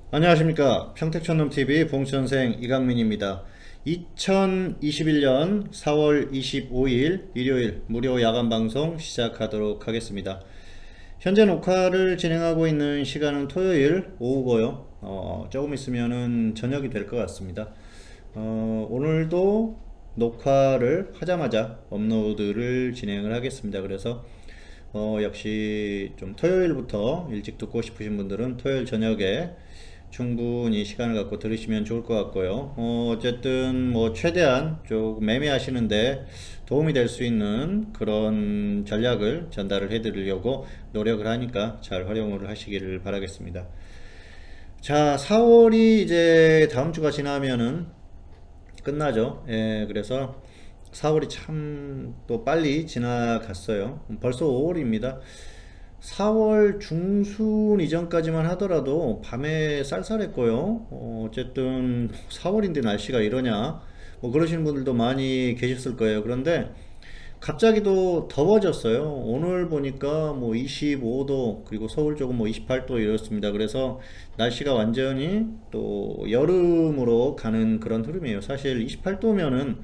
안녕하십니까. 평택촌놈TV 봉천생 이강민입니다. 2021년 4월 25일 일요일 무료 야간방송 시작하도록 하겠습니다. 현재 녹화를 진행하고 있는 시간은 토요일 오후고요. 조금 있으면은 저녁이 될 것 같습니다. 오늘도 녹화를 하자마자 업로드를 진행을 하겠습니다. 그래서 역시 좀 토요일부터 일찍 듣고 싶으신 분들은 토요일 저녁에 충분히 시간을 갖고 들으시면 좋을 것 같고요. 어쨌든 뭐 최대한 조금 매매하시는데 도움이 될 수 있는 그런 전략을 전달을 해드리려고 노력을 하니까 잘 활용을 하시기를 바라겠습니다. 자, 4월이 이제 다음 주가 지나면은 끝나죠. 예, 그래서 4월이 참 또 빨리 지나갔어요. 벌써 5월입니다. 4월 중순 이전까지만 하더라도 밤에 쌀쌀했고요. 어쨌든 4월인데 날씨가 이러냐 뭐 그러시는 분들도 많이 계셨을 거예요. 그런데 갑자기 또 더워졌어요. 오늘 보니까 뭐 25도, 그리고 서울 쪽은 뭐 28도 이렇습니다. 그래서 날씨가 완전히 또 여름으로 가는 그런 흐름이에요. 사실 28도면은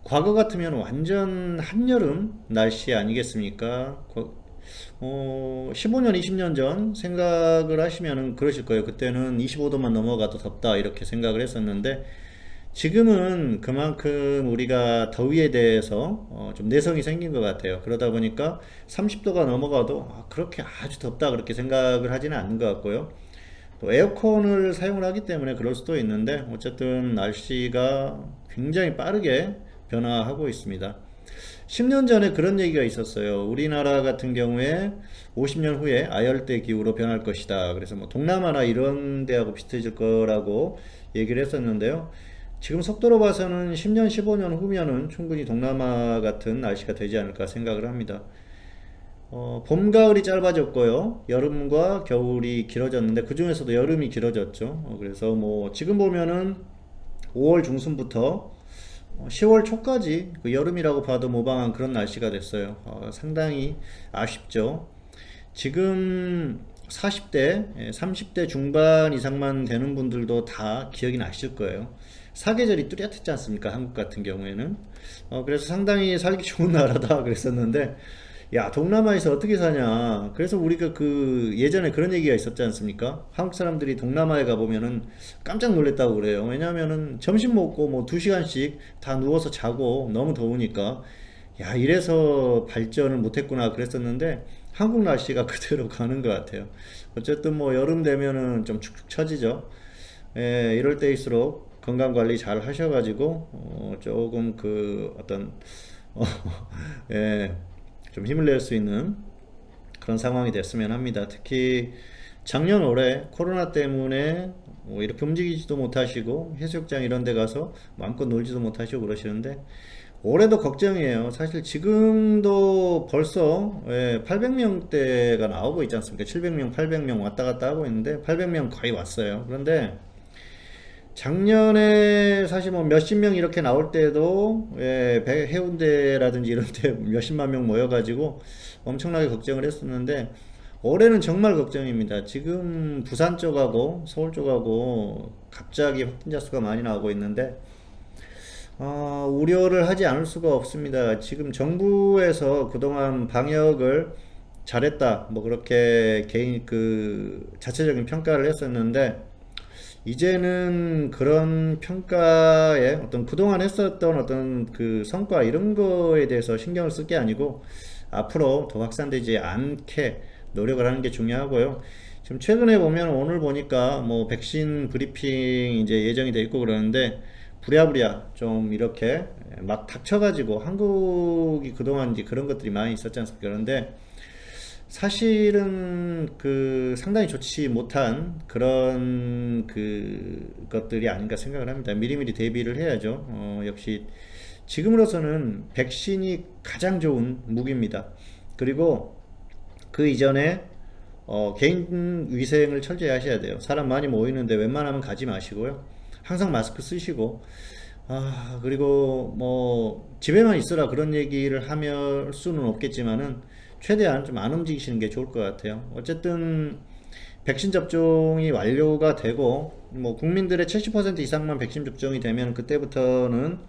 과거 같으면 완전 한여름 날씨 아니겠습니까? 15년, 20년 전 생각을 하시면은 그러실 거예요. 그때는 25도만 넘어가도 덥다 이렇게 생각을 했었는데 지금은 그만큼 우리가 더위에 대해서 좀 내성이 생긴 것 같아요. 그러다 보니까 30도가 넘어가도 그렇게 아주 덥다 그렇게 생각을 하지는 않는 것 같고요. 또 에어컨을 사용을 하기 때문에 그럴 수도 있는데 어쨌든 날씨가 굉장히 빠르게 변화하고 있습니다. 10년 전에 그런 얘기가 있었어요. 우리나라 같은 경우에 50년 후에 아열대 기후로 변할 것이다. 그래서 뭐 동남아나 이런 데하고 비슷해질 거라고 얘기를 했었는데요. 지금 속도로 봐서는 10년, 15년 후면은 충분히 동남아 같은 날씨가 되지 않을까 생각을 합니다. 봄, 가을이 짧아졌고요. 여름과 겨울이 길어졌는데 그 중에서도 여름이 길어졌죠. 그래서 뭐 지금 보면은 5월 중순부터 10월 초까지 그 여름이라고 봐도 무방한 그런 날씨가 됐어요. 상당히 아쉽죠. 지금 40대, 30대 중반 이상만 되는 분들도 다 기억이 나실 거예요. 사계절이 뚜렷했지 않습니까? 한국 같은 경우에는. 그래서 상당히 살기 좋은 나라다 그랬었는데, 야, 동남아에서 어떻게 사냐. 그래서 우리가 그 예전에 그런 얘기가 있었지 않습니까? 한국 사람들이 동남아에 가보면은 깜짝 놀랐다고 그래요. 왜냐면은 점심 먹고 뭐 2시간씩 다 누워서 자고 너무 더우니까. 야, 이래서 발전을 못했구나 그랬었는데, 한국 날씨가 그대로 가는 것 같아요. 어쨌든 뭐 여름 되면은 좀 축축 처지죠. 예, 이럴 때일수록 건강 관리 잘 하셔가지고 조금 그 어떤 어, 예, 좀 힘을 낼 수 있는 그런 상황이 됐으면 합니다. 특히 작년 올해 코로나 때문에 뭐 이렇게 움직이지도 못하시고 해수욕장 이런 데 가서 마음껏 놀지도 못하시고 그러시는데 올해도 걱정이에요. 사실 지금도 벌써 800명대가 나오고 있지 않습니까? 700명, 800명 왔다 갔다 하고 있는데 800명 거의 왔어요. 그런데 작년에 사실 뭐 몇십 명 이렇게 나올 때도 해운대라든지 이런 데 몇십만 명 모여가지고 엄청나게 걱정을 했었는데 올해는 정말 걱정입니다. 지금 부산 쪽하고 서울 쪽하고 갑자기 확진자 수가 많이 나오고 있는데 우려를 하지 않을 수가 없습니다. 지금 정부에서 그동안 방역을 잘했다, 뭐 그렇게 개인 그 자체적인 평가를 했었는데 이제는 그런 평가에 어떤 그동안 했었던 어떤 그 성과 이런 거에 대해서 신경을 쓸 게 아니고 앞으로 더 확산되지 않게 노력을 하는 게 중요하고요. 지금 최근에 보면 오늘 보니까 뭐 백신 브리핑 이제 예정이 돼 있고 그러는데 부랴부랴 좀 이렇게 막 닥쳐가지고 한국이 그동안 이제 그런 것들이 많이 있었지 않습니까? 그런데 사실은 그 상당히 좋지 못한 그런 그 것들이 아닌가 생각을 합니다. 미리미리 대비를 해야죠. 역시 지금으로서는 백신이 가장 좋은 무기입니다. 그리고 그 이전에 개인 위생을 철저히 하셔야 돼요. 사람 많이 모이는데 웬만하면 가지 마시고요. 항상 마스크 쓰시고 그리고 뭐 집에만 있으라 그런 얘기를 하면 수는 없겠지만은 최대한 좀 안 움직이시는 게 좋을 것 같아요. 어쨌든 백신 접종이 완료가 되고 뭐 국민들의 70% 이상만 백신 접종이 되면 그때부터는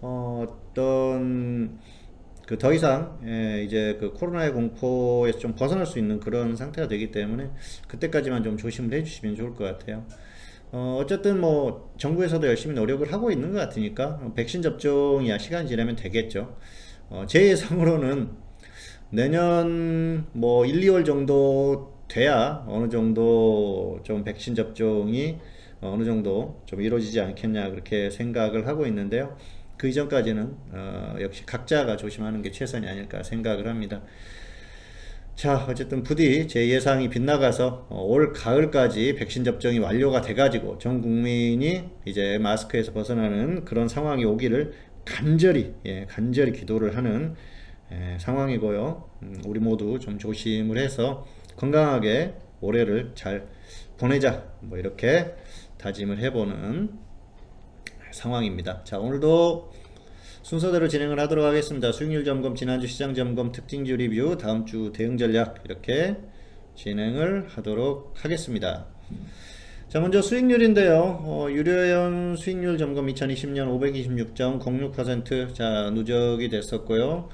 어떤 그 더 이상 이제 그 코로나의 공포에서 좀 벗어날 수 있는 그런 상태가 되기 때문에 그때까지만 좀 조심을 해주시면 좋을 것 같아요. 어쨌든 뭐 정부에서도 열심히 노력을 하고 있는 것 같으니까 백신 접종이야 시간이 지나면 되겠죠. 제 예상으로는 내년 뭐 1, 2월 정도 돼야 어느 정도 좀 백신 접종이 어느 정도 좀 이루어지지 않겠냐 그렇게 생각을 하고 있는데요. 그 이전까지는 역시 각자가 조심하는 게 최선이 아닐까 생각을 합니다. 자, 어쨌든 부디 제 예상이 빗나가서 올 가을까지 백신 접종이 완료가 돼가지고 전 국민이 이제 마스크에서 벗어나는 그런 상황이 오기를 간절히, 간절히 기도를 하는 상황이고요. 우리 모두 좀 조심을 해서 건강하게 올해를 잘 보내자. 뭐 이렇게 다짐을 해보는 상황입니다. 자, 오늘도 순서대로 진행을 하도록 하겠습니다. 수익률 점검, 지난주 시장 점검, 특징주 리뷰, 다음주 대응 전략 이렇게 진행을 하도록 하겠습니다. 자, 먼저 수익률인데요. 유료연 수익률 점검 2020년 526.06%. 자, 누적이 됐었고요.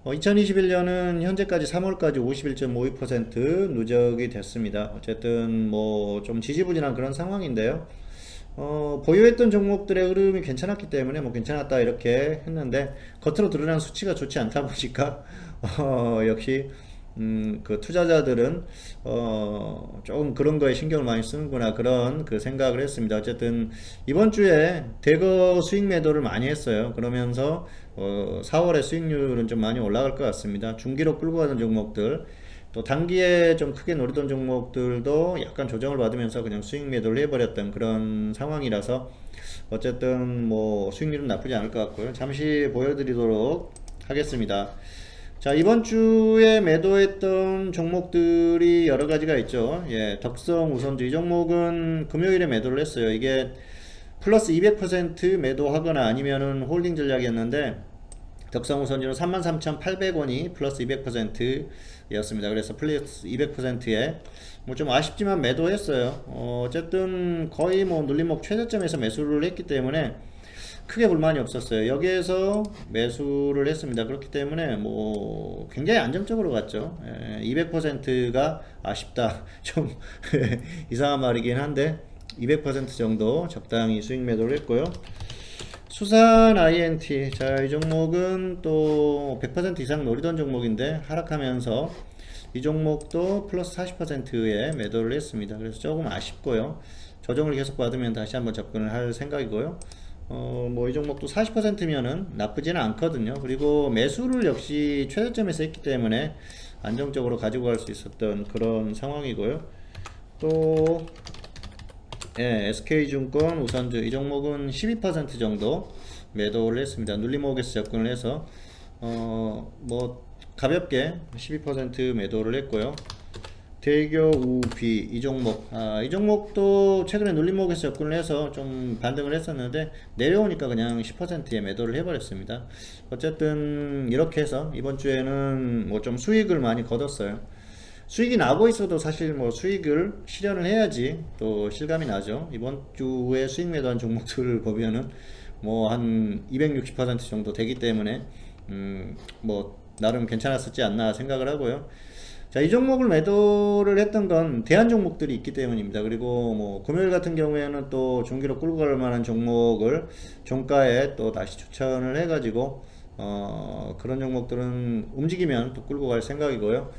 2021년은 현재까지 3월까지 51.52% 누적이 됐습니다. 어쨌든 뭐 좀 지지부진한 그런 상황인데요. 보유했던 종목들의 흐름이 괜찮았기 때문에 뭐 괜찮았다 이렇게 했는데 겉으로 드러난 수치가 좋지 않다 보니까 역시 그 투자자들은 조금 그런 거에 신경을 많이 쓰는구나 그런 그 생각을 했습니다. 어쨌든 이번 주에 대거 수익 매도를 많이 했어요. 그러면서 4월에 수익률은 좀 많이 올라갈 것 같습니다. 중기로 끌고 가던 종목들 또 단기에 좀 크게 노리던 종목들도 약간 조정을 받으면서 그냥 수익 매도를 해버렸던 그런 상황이라서 어쨌든 뭐 수익률은 나쁘지 않을 것 같고요. 잠시 보여드리도록 하겠습니다. 자, 이번 주에 매도했던 종목들이 여러 가지가 있죠. 덕성 우선주 이 종목은 금요일에 매도를 했어요. 이게 플러스 200% 매도하거나 아니면은 홀딩 전략이었는데 덕성 우선주는 33,800원이 플러스 200% 였습니다. 그래서 플러스 200%에 뭐 좀 아쉽지만 매도했어요. 어쨌든 거의 뭐 눌림목 최저점에서 매수를 했기 때문에 크게 불만이 없었어요. 여기에서 매수를 했습니다. 그렇기 때문에 뭐 굉장히 안정적으로 갔죠. 200%가 아쉽다. 좀 이상한 말이긴 한데 200% 정도 적당히 수익 매도를 했고요. 수산 INT, 자, 이 종목은 또 100% 이상 노리던 종목인데 하락하면서 이 종목도 플러스 40%에 매도를 했습니다. 그래서 조금 아쉽고요. 조정을 계속 받으면 다시 한번 접근을 할 생각이고요. 뭐 이 종목도 40%면은 나쁘지는 않거든요. 그리고 매수를 역시 최저점에서 했기 때문에 안정적으로 가지고 갈 수 있었던 그런 상황이고요. 또 SK증권 우선주 이 종목은 12% 정도 매도를 했습니다. 눌림목에서 접근을 해서 뭐 가볍게 12% 매도를 했고요. 대교 우비 이 종목 이 종목도 최근에 눌림목에서 접근을 해서 좀 반등을 했었는데 내려오니까 그냥 10%에 매도를 해버렸습니다. 어쨌든 이렇게 해서 이번 주에는 뭐 좀 수익을 많이 거뒀어요. 수익이 나고 있어도 사실 뭐 수익을 실현을 해야지 또 실감이 나죠. 이번 주에 수익 매도한 종목들을 보면은 뭐 한 260% 정도 되기 때문에 뭐 나름 괜찮았었지 않나 생각을 하고요. 자, 이 종목을 매도를 했던 건 대한 종목들이 있기 때문입니다. 그리고 뭐 금요일 같은 경우에는 또 중기로 끌고 갈 만한 종목을 종가에 또 다시 추천을 해가지고 그런 종목들은 움직이면 또 끌고 갈 생각이고요.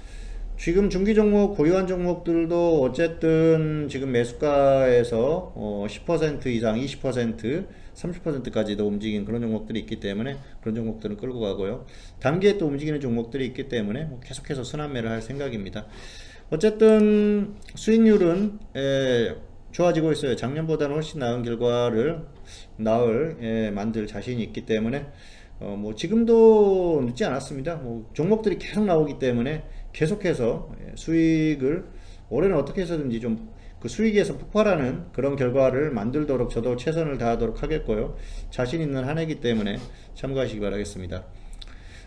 지금 중기 종목 보유한 종목들도 어쨌든 지금 매수가에서 10% 이상 20% 30%까지도 움직인 그런 종목들이 있기 때문에 그런 종목들은 끌고 가고요. 단기에 또 움직이는 종목들이 있기 때문에 뭐 계속해서 순환매를 할 생각입니다. 어쨌든 수익률은 좋아지고 있어요. 작년보다는 훨씬 나은 결과를 만들 자신이 있기 때문에 뭐 지금도 늦지 않았습니다. 뭐 종목들이 계속 나오기 때문에 계속해서 수익을 올해는 어떻게 해서든지 좀 그 수익에서 폭발하는 그런 결과를 만들도록 저도 최선을 다하도록 하겠고요. 자신 있는 한 해이기 때문에 참고하시기 바라겠습니다.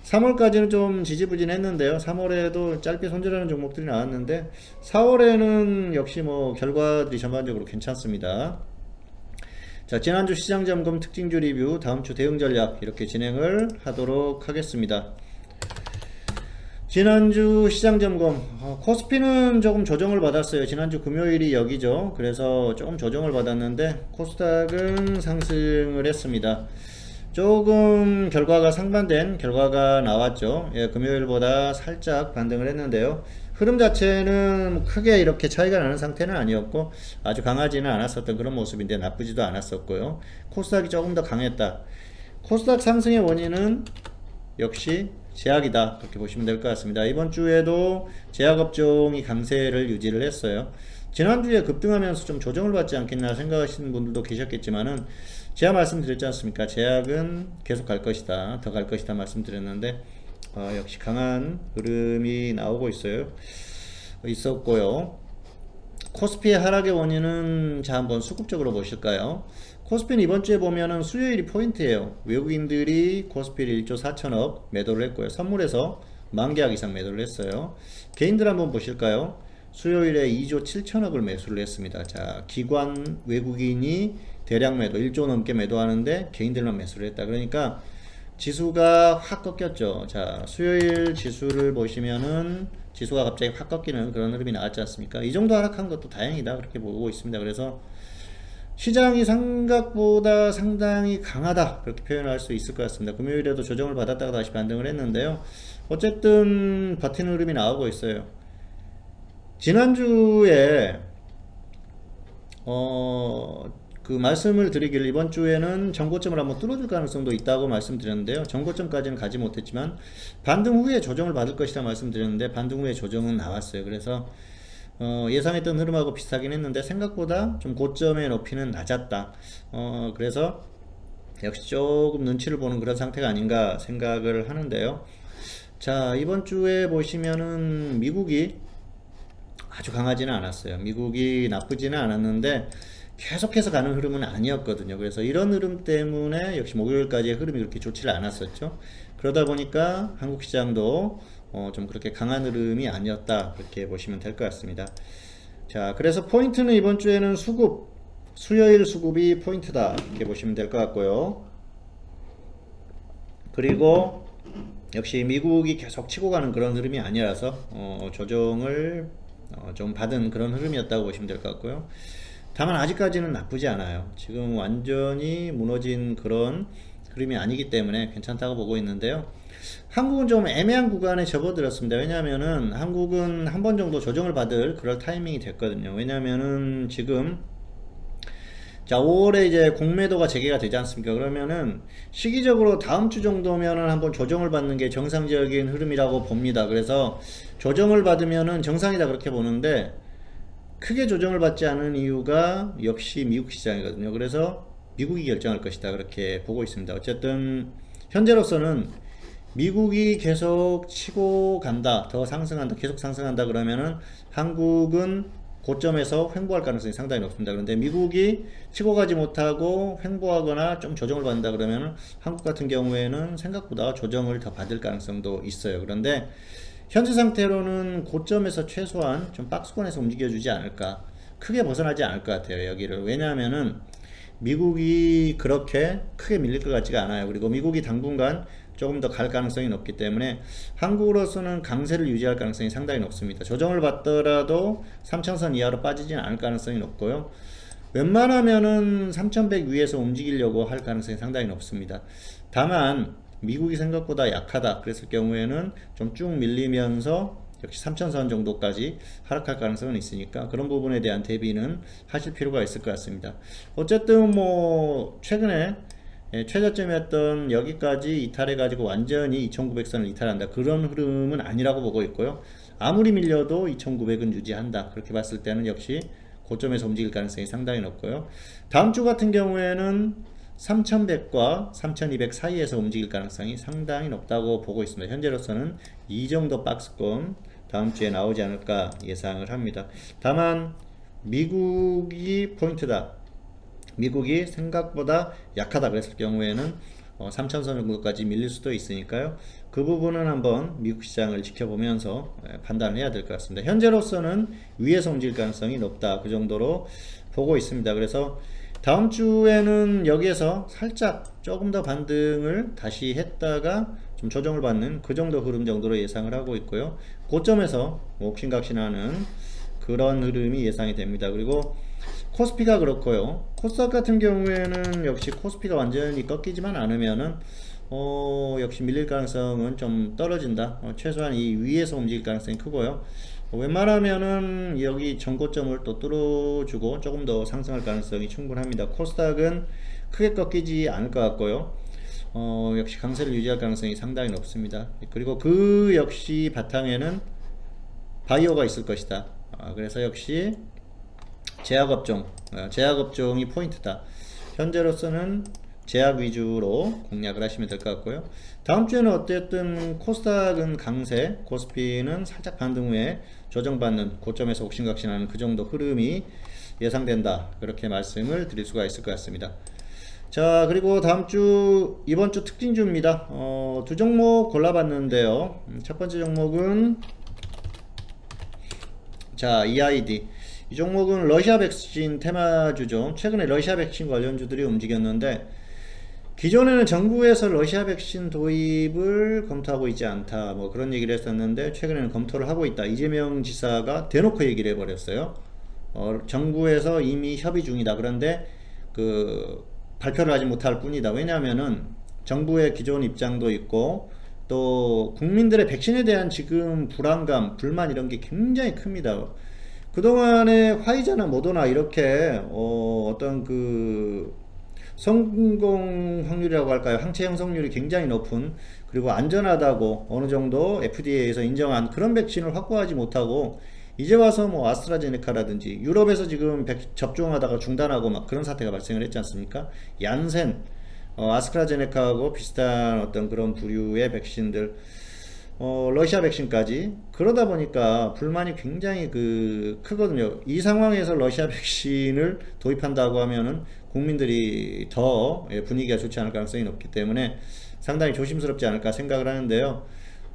3월까지는 좀 지지부진했는데요. 3월에도 짧게 손절하는 종목들이 나왔는데 4월에는 역시 뭐 결과들이 전반적으로 괜찮습니다. 자, 지난주 시장 점검 특징주 리뷰, 다음 주 대응 전략 이렇게 진행을 하도록 하겠습니다. 지난주 시장 점검, 코스피는 조금 조정을 받았어요. 지난주 금요일이 여기죠. 그래서 조금 조정을 받았는데 코스닥은 상승을 했습니다. 조금 결과가 상반된 결과가 나왔죠. 예, 금요일보다 살짝 반등을 했는데요. 흐름 자체는 크게 이렇게 차이가 나는 상태는 아니었고 아주 강하지는 않았었던 그런 모습인데 나쁘지도 않았었고요. 코스닥이 조금 더 강했다. 코스닥 상승의 원인은 역시 제약이다, 그렇게 보시면 될 것 같습니다. 이번 주에도 제약업종이 강세를 유지를 했어요. 지난주에 급등하면서 좀 조정을 받지 않겠나 생각하시는 분들도 계셨겠지만은 제가 말씀드렸지 않습니까? 제약은 계속 갈 것이다, 더 갈 것이다 말씀드렸는데 역시 강한 흐름이 나오고 있었고요. 코스피의 하락의 원인은 자 한번 수급적으로 보실까요? 코스피는 이번 주에 보면은 수요일이 포인트예요. 외국인들이 코스피를 1조 4천억 매도를 했고요. 선물에서 만계약 이상 매도를 했어요. 개인들 한번 보실까요? 수요일에 2조 7천억을 매수를 했습니다. 자, 기관 외국인이 대량 매도 1조 넘게 매도하는데 개인들만 매수를 했다. 그러니까 지수가 확 꺾였죠. 자, 수요일 지수를 보시면은 지수가 갑자기 확 꺾이는 그런 흐름이 나왔지 않습니까? 이 정도 하락한 것도 다행이다, 그렇게 보고 있습니다. 그래서 시장이 생각보다 상당히 강하다, 그렇게 표현할 수 있을 것 같습니다. 금요일에도 조정을 받았다가 다시 반등을 했는데요. 어쨌든 버티는 흐름이 나오고 있어요. 지난주에 그 말씀을 드리길 이번 주에는 정고점을 한번 뚫어줄 가능성도 있다고 말씀드렸는데요. 정고점까지는 가지 못했지만 반등 후에 조정을 받을 것이라 말씀드렸는데 반등 후에 조정은 나왔어요. 그래서 예상했던 흐름하고 비슷하긴 했는데 생각보다 좀 고점의 높이는 낮았다. 그래서 역시 조금 눈치를 보는 그런 상태가 아닌가 생각을 하는데요. 자, 이번 주에 보시면은 미국이 아주 강하지는 않았어요. 미국이 나쁘지는 않았는데 계속해서 가는 흐름은 아니었거든요. 그래서 이런 흐름 때문에 역시 목요일까지의 흐름이 그렇게 좋지를 않았었죠. 그러다 보니까 한국 시장도 좀 그렇게 강한 흐름이 아니었다, 그렇게 보시면 될 것 같습니다. 자, 그래서 포인트는 이번 주에는 수요일 수급이 포인트다, 이렇게 보시면 될 것 같고요. 그리고 역시 미국이 계속 치고 가는 그런 흐름이 아니라서 조정을 좀 받은 그런 흐름이었다고 보시면 될 것 같고요. 다만 아직까지는 나쁘지 않아요. 지금 완전히 무너진 그런 흐름이 아니기 때문에 괜찮다고 보고 있는데요. 한국은 좀 애매한 구간에 접어들었습니다. 왜냐하면은 한국은 한 번 정도 조정을 받을 그럴 타이밍이 됐거든요. 왜냐하면은 지금 자, 5월에 이제 공매도가 재개가 되지 않습니까? 그러면은 시기적으로 다음 주 정도면은 한번 조정을 받는 게 정상적인 흐름이라고 봅니다. 그래서 조정을 받으면은 정상이다, 그렇게 보는데 크게 조정을 받지 않은 이유가 역시 미국 시장이거든요. 그래서 미국이 결정할 것이다, 그렇게 보고 있습니다. 어쨌든 현재로서는 미국이 계속 치고 간다, 더 상승한다, 계속 상승한다 그러면은 한국은 고점에서 횡보할 가능성이 상당히 높습니다. 그런데 미국이 치고 가지 못하고 횡보하거나 좀 조정을 받는다 그러면 한국 같은 경우에는 생각보다 조정을 더 받을 가능성도 있어요. 그런데 현재 상태로는 고점에서 최소한 좀 박스권에서 움직여주지 않을까, 크게 벗어나지 않을 것 같아요, 여기를. 왜냐하면은 미국이 그렇게 크게 밀릴 것 같지가 않아요. 그리고 미국이 당분간 조금 더 갈 가능성이 높기 때문에 한국으로서는 강세를 유지할 가능성이 상당히 높습니다. 조정을 받더라도 3000선 이하로 빠지지는 않을 가능성이 높고요. 웬만하면은 3100 위에서 움직이려고 할 가능성이 상당히 높습니다. 다만 미국이 생각보다 약하다 그랬을 경우에는 좀 쭉 밀리면서 역시 3000선 정도까지 하락할 가능성은 있으니까 그런 부분에 대한 대비는 하실 필요가 있을 것 같습니다. 어쨌든 뭐 최근에 최저점이었던 여기까지 이탈해 가지고 완전히 2900선을 이탈한다, 그런 흐름은 아니라고 보고 있고요. 아무리 밀려도 2900은 유지한다, 그렇게 봤을 때는 역시 고점에서 움직일 가능성이 상당히 높고요. 다음 주 같은 경우에는 3100과 3200 사이에서 움직일 가능성이 상당히 높다고 보고 있습니다. 현재로서는 이 정도 박스권 다음 주에 나오지 않을까 예상을 합니다. 다만 미국이 포인트다, 미국이 생각보다 약하다 그랬을 경우에는 3,000선 정도까지 밀릴 수도 있으니까요. 그 부분은 한번 미국 시장을 지켜보면서 판단을 해야 될 것 같습니다. 현재로서는 위에서 움직일 가능성이 높다. 그 정도로 보고 있습니다. 그래서 다음 주에는 여기에서 살짝 조금 더 반등을 다시 했다가 좀 조정을 받는 그 정도 흐름 정도로 예상을 하고 있고요. 고점에서 옥신각신하는 그런 흐름이 예상이 됩니다. 그리고 코스피가 그렇고요. 코스닥 같은 경우에는 역시 코스피가 완전히 꺾이지만 않으면은 역시 밀릴 가능성은 좀 떨어진다. 최소한 이 위에서 움직일 가능성이 크고요. 웬만하면은 여기 전고점을 또 뚫어주고 조금 더 상승할 가능성이 충분합니다. 코스닥은 크게 꺾이지 않을 것 같고요. 역시 강세를 유지할 가능성이 상당히 높습니다. 그리고 그 역시 바탕에는 바이오가 있을 것이다. 그래서 역시 제약업종이 포인트다. 현재로서는 제약 위주로 공략을 하시면 될 것 같고요. 다음 주에는 어쨌든 코스닥은 강세, 코스피는 살짝 반등 후에 조정받는 고점에서 옥신각신하는 그 정도 흐름이 예상된다. 그렇게 말씀을 드릴 수가 있을 것 같습니다. 자, 그리고 이번 주 특징주입니다. 두 종목 골라봤는데요. 첫 번째 종목은 자, EID. 이 종목은 러시아 백신 테마주죠. 최근에 러시아 백신 관련주들이 움직였는데 기존에는 정부에서 러시아 백신 도입을 검토하고 있지 않다, 뭐 그런 얘기를 했었는데 최근에는 검토를 하고 있다. 이재명 지사가 대놓고 얘기를 해버렸어요. 정부에서 이미 협의 중이다. 그런데 그 발표를 하지 못할 뿐이다. 왜냐하면은 정부의 기존 입장도 있고 또 국민들의 백신에 대한 지금 불안감, 불만 이런 게 굉장히 큽니다. 그동안에 화이자나 모더나 이렇게 어떤 그 성공 확률이라고 할까요? 항체 형성률이 굉장히 높은, 그리고 안전하다고 어느 정도 FDA에서 인정한 그런 백신을 확보하지 못하고 이제 와서 뭐 아스트라제네카라든지 유럽에서 지금 접종하다가 중단하고 막 그런 사태가 발생을 했지 않습니까? 얀센, 아스트라제네카하고 비슷한 어떤 그런 부류의 백신들, 러시아 백신까지, 그러다 보니까 불만이 굉장히 크거든요. 이 상황에서 러시아 백신을 도입한다고 하면은 국민들이 더 분위기가 좋지 않을 가능성이 높기 때문에 상당히 조심스럽지 않을까 생각을 하는데요.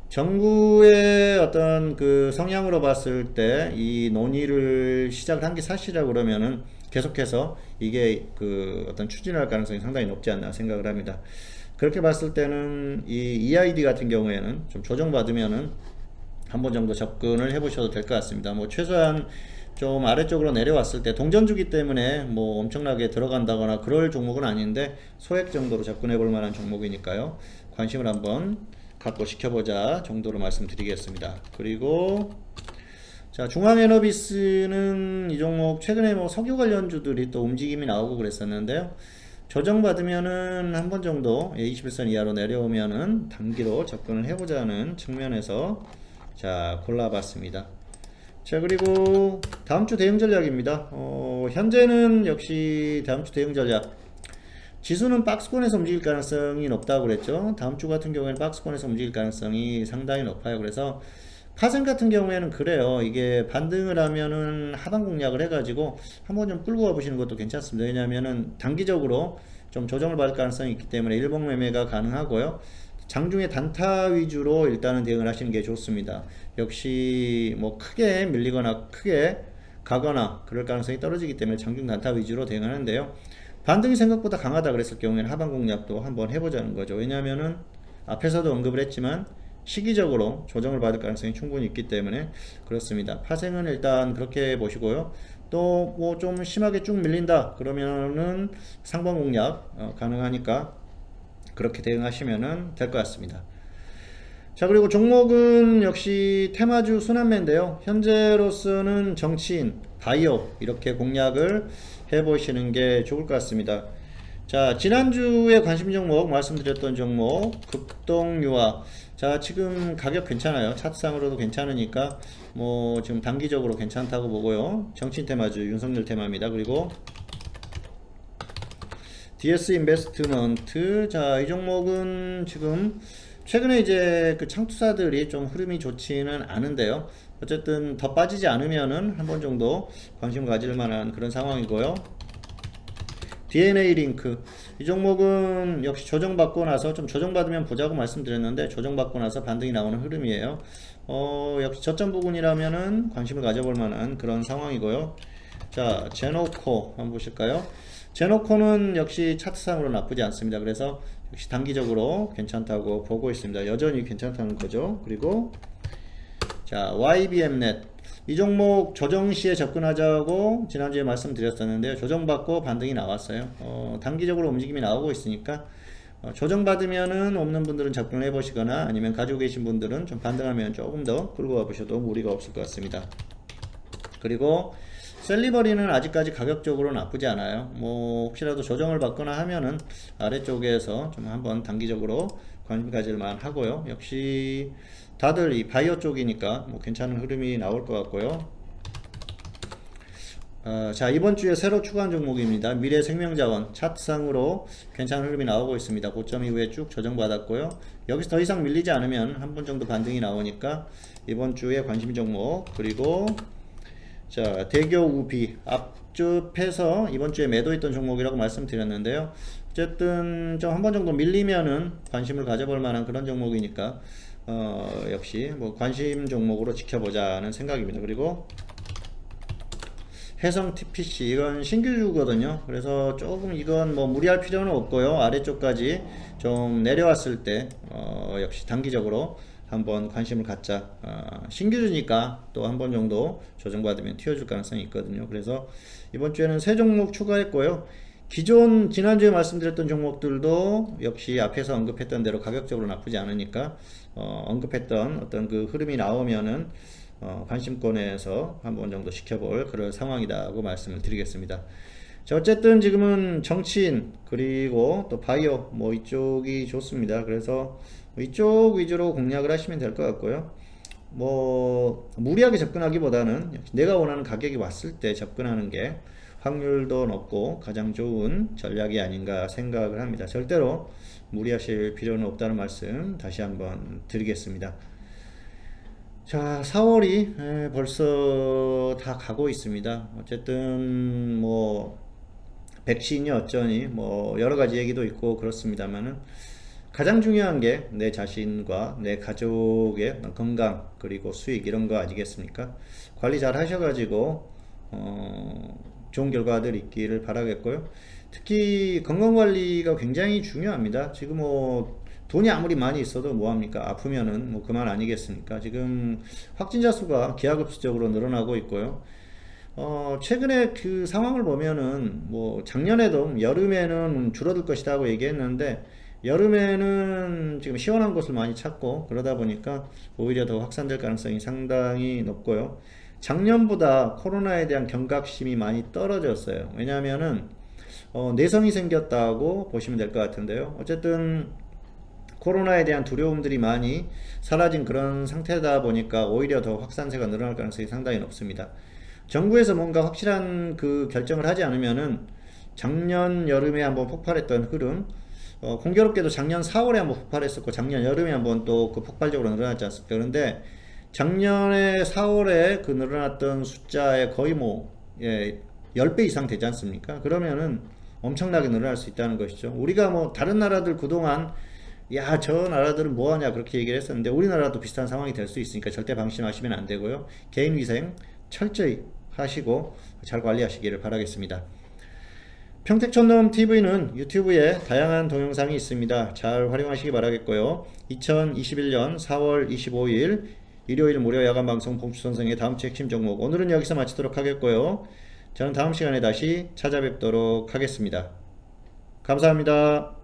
정부의 어떤 그 성향으로 봤을 때 이 논의를 시작을 한 게 사실이라고 그러면은 계속해서 이게 그 어떤 추진할 가능성이 상당히 높지 않나 생각을 합니다. 그렇게 봤을 때는 이 EID 같은 경우에는 좀 조정받으면은 한 번 정도 접근을 해보셔도 될 것 같습니다. 뭐 최소한 좀 아래쪽으로 내려왔을 때 동전주기 때문에 뭐 엄청나게 들어간다거나 그럴 종목은 아닌데 소액 정도로 접근해 볼 만한 종목이니까요. 관심을 한번 갖고 지켜보자 정도로 말씀드리겠습니다. 그리고 자, 중앙에너비스는 이 종목 최근에 뭐 석유 관련주들이 또 움직임이 나오고 그랬었는데요. 조정받으면은 한 번 정도 21선 이하로 내려오면은 단기로 접근을 해보자는 측면에서 자, 골라봤습니다. 자, 그리고 다음주 대응 전략입니다. 현재는 역시 다음주 대응 전략, 지수는 박스권에서 움직일 가능성이 높다고 그랬죠. 다음주 같은 경우에는 박스권에서 움직일 가능성이 상당히 높아요. 그래서 파생 같은 경우에는 그래요. 이게 반등을 하면은 하방 공략을 해가지고 한번 좀 끌고 와보시는 것도 괜찮습니다. 왜냐하면은 단기적으로 좀 조정을 받을 가능성이 있기 때문에 일봉 매매가 가능하고요. 장중에 단타 위주로 일단은 대응을 하시는 게 좋습니다. 역시 뭐 크게 밀리거나 크게 가거나 그럴 가능성이 떨어지기 때문에 장중 단타 위주로 대응하는데요. 반등이 생각보다 강하다 그랬을 경우에는 하방 공략도 한번 해보자는 거죠. 왜냐하면은 앞에서도 언급을 했지만 시기적으로 조정을 받을 가능성이 충분히 있기 때문에 그렇습니다. 파생은 일단 그렇게 보시고요. 또 뭐 좀 심하게 쭉 밀린다 그러면은 상방 공략 가능하니까 그렇게 대응하시면 될 것 같습니다. 자, 그리고 종목은 역시 테마주 순환매인데요. 현재로서는 정치인, 바이오 이렇게 공략을 해보시는 게 좋을 것 같습니다. 자, 지난주에 관심 종목 말씀드렸던 종목 급동유화, 자, 지금 가격 괜찮아요. 차트상으로도 괜찮으니까 뭐 지금 단기적으로 괜찮다고 보고요. 정치인 테마주 윤석열 테마입니다. 그리고 DS 인베스트먼트, 자, 이 종목은 지금 최근에 이제 그 창투사들이 좀 흐름이 좋지는 않은데요. 어쨌든 더 빠지지 않으면은 한 번 정도 관심 가질 만한 그런 상황이고요. DNA 링크 이 종목은 역시 조정받고 나서 좀 조정받으면 보자고 말씀드렸는데 보나서 반등이 나오는 흐름이에요. 역시 저점 부근이라면은 관심을 가져볼 만한 그런 상황이고요. 자, 제노코 한번 보실까요? 제노코는 역시 차트상으로 나쁘지 않습니다. 그래서 역시 단기적으로 괜찮다고 보고 있습니다. 여전히 괜찮다는 거죠. 그리고 자, YBMnet 이 종목 조정 시에 접근하자고 지난주에 말씀드렸었는데요. 조정받고 반등이 나왔어요. 단기적으로 움직임이 나오고 있으니까 조정받으면은 없는 분들은 접근을 해보시거나 아니면 가지고 계신 분들은 좀 반등하면 조금 더 끌고 와보셔도 무리가 없을 것 같습니다. 그리고 셀리버리는 아직까지 가격적으로 나쁘지 않아요. 뭐 혹시라도 조정을 받거나 하면은 아래쪽에서 좀 한번 단기적으로 관심 가질 만 하고요. 역시 다들 이 바이오 쪽이니까 뭐 괜찮은 흐름이 나올 것 같고요. 자, 이번 주에 새로 추가한 종목입니다. 미래생명자원 차트상으로 괜찮은 흐름이 나오고 있습니다. 고점 이후에 쭉 조정받았고요. 여기서 더 이상 밀리지 않으면 한 번 정도 반등이 나오니까 이번 주에 관심 종목. 그리고 자, 대교 우비 앞쪽에서 이번 주에 매도했던 종목이라고 말씀드렸는데요. 어쨌든 좀 한 번 정도 밀리면은 관심을 가져볼 만한 그런 종목이니까 역시 뭐 관심 종목으로 지켜보자는 생각입니다. 그리고 해성 TPC 이건 신규주거든요. 그래서 조금 이건 뭐 무리할 필요는 없고요. 아래쪽까지 좀 내려왔을 때 역시 단기적으로 한번 관심을 갖자. 신규주니까 또 한 번 정도 조정받으면 튀어줄 가능성이 있거든요. 그래서 이번 주에는 세 종목 추가했고요. 기존 지난주에 말씀드렸던 종목들도 역시 앞에서 언급했던 대로 가격적으로 나쁘지 않으니까 언급했던 어떤 그 흐름이 나오면은 관심권에서 한 번 정도 지켜볼 그런 상황이다고 말씀을 드리겠습니다. 자, 어쨌든 지금은 정치인 그리고 또 바이오 뭐 이쪽이 좋습니다. 그래서 이쪽 위주로 공략을 하시면 될 것 같고요. 뭐 무리하게 접근하기보다는 내가 원하는 가격이 왔을 때 접근하는 게 확률도 높고 가장 좋은 전략이 아닌가 생각을 합니다. 절대로 무리하실 필요는 없다는 말씀 다시 한번 드리겠습니다. 자, 4월이 벌써 다 가고 있습니다. 어쨌든 뭐 백신이 어쩌니 뭐 여러 가지 얘기도 있고 그렇습니다만은 가장 중요한 게 내 자신과 내 가족의 건강 그리고 수익 이런 거 아니겠습니까? 관리 잘 하셔가지고 좋은 결과들 있기를 바라겠고요. 특히 건강관리가 굉장히 중요합니다. 지금 뭐 돈이 아무리 많이 있어도 뭐합니까? 아프면은 뭐 그만 아니겠습니까? 지금 확진자 수가 기하급수적으로 늘어나고 있고요. 최근에 그 상황을 보면은 뭐 작년에도 여름에는 줄어들 것이다 하고 얘기했는데 여름에는 지금 시원한 곳을 많이 찾고 그러다 보니까 오히려 더 확산될 가능성이 상당히 높고요. 작년보다 코로나에 대한 경각심이 많이 떨어졌어요. 왜냐하면은 내성이 생겼다고 보시면 될 것 같은데요. 어쨌든 코로나에 대한 두려움들이 많이 사라진 그런 상태다 보니까 오히려 더 확산세가 늘어날 가능성이 상당히 높습니다. 정부에서 뭔가 확실한 그 결정을 하지 않으면은 작년 여름에 한번 폭발했던 흐름, 공교롭게도 작년 4월에 한번 폭발했었고 작년 여름에 한번 또 그 폭발적으로 늘어났지 않습니까? 그런데 작년에 4월에 그 늘어났던 숫자의 거의 뭐 10배 이상 되지 않습니까? 그러면은 엄청나게 늘어날 수 있다는 것이죠. 우리가 뭐 다른 나라들 그동안 야, 저 나라들은 뭐하냐 그렇게 얘기를 했었는데 우리나라도 비슷한 상황이 될 수 있으니까 절대 방심하시면 안 되고요. 개인 위생 철저히 하시고 잘 관리하시기를 바라겠습니다. 평택촌놈TV는 유튜브에 다양한 동영상이 있습니다. 잘 활용하시기 바라겠고요. 2021년 4월 25일 일요일 무료 야간 방송 봉추선생의 다음 주 핵심 종목 오늘은 여기서 마치도록 하겠고요. 저는 다음 시간에 다시 찾아뵙도록 하겠습니다. 감사합니다.